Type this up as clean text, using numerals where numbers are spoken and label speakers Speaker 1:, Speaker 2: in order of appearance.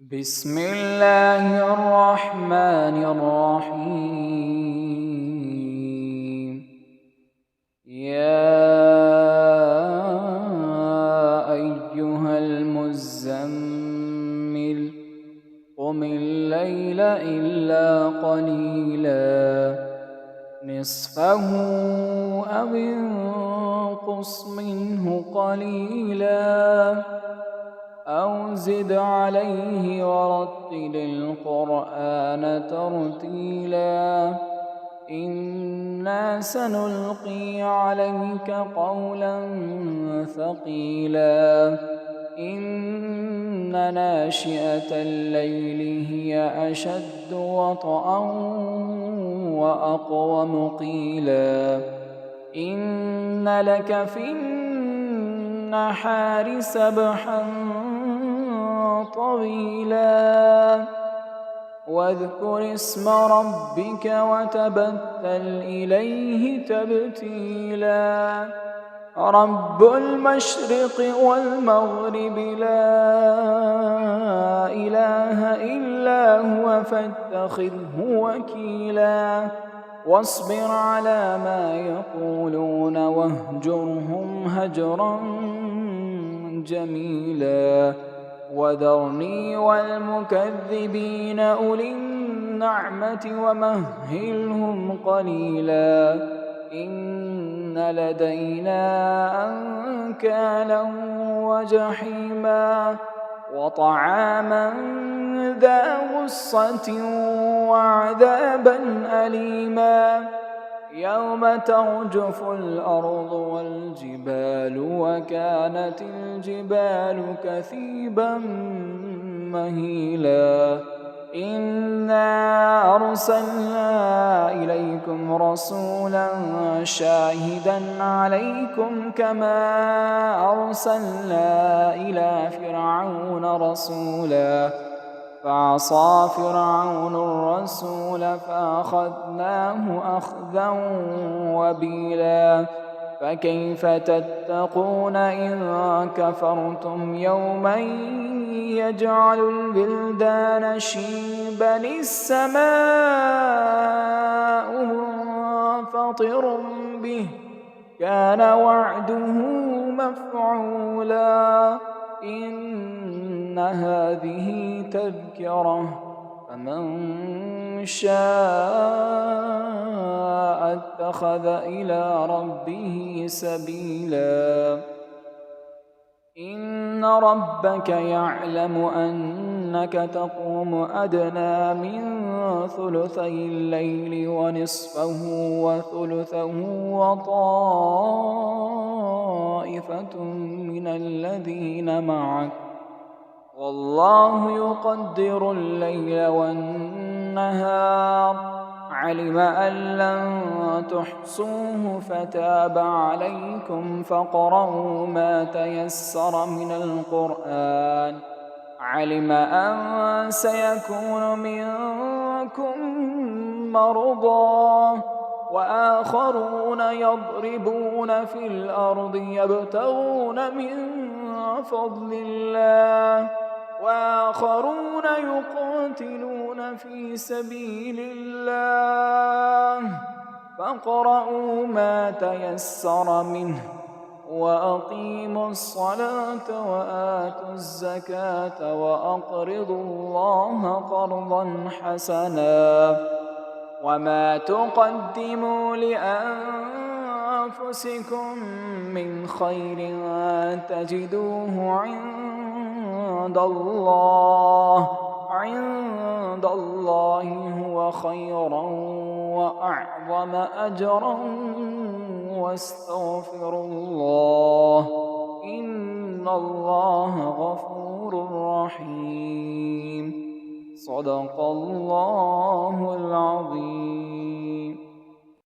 Speaker 1: بسم الله الرحمن الرحيم. يا أيها المزمل قم الليل إلا قليلا نصفه أو انقص منه قليلا أو زد عليه ورتل القرآن ترتيلا إنا سنلقي عليك قولا ثقيلا إن ناشئة الليل هي أشد وطئا وأقوم قيلا إن لك في النحار سبحا طويلا واذكر اسم ربك وتبتل إليه تبتيلا رب المشرق والمغرب لا إله إلا هو فاتخذه وكيلا واصبر على ما يقولون واهجرهم هجرا جميلا وذرني والمكذبين أولي النعمة ومهلهم قليلا إن لدينا أنكالا وجحيما وطعاما ذا غصة وعذابا أليما يوم ترجف الأرض والجبال وكانت الجبال كثيبا مهيلا إنا أرسلنا إليكم رسولا شاهدا عليكم كما أرسلنا إلى فرعون رسولا فعصى فرعون الرسول فأخذناه أخذا وبيلا فكيف تتقون إن كفرتم يوما يجعل البلدان شيبا السماء منفطر به كان وعده مفعولا إن هذه تذكرة فمن شاء اتخذ إلى ربه سبيلا إن ربك يعلم أنك تقوم أدنى من ثلثي الليل ونصفه وثلثه وطائفة من الذين معك والله يقدر الليل والنهار علم أن لن تحصوه فتاب عليكم فاقرؤوا ما تيسر من القرآن علم أن سيكون منكم مرضى وآخرون يضربون في الأرض يبتغون من فضل الله وآخرون يقاتلون في سبيل الله فاقرؤوا ما تيسر منه وأقيموا الصلاة وآتوا الزكاة وأقرضوا الله قرضا حسنا وما تقدموا لأنفسكم من خير تجدوه عند الله هو خيرا وأعظم أجرا واستغفروا الله إن الله غفور رحيم صدق الله العظيم.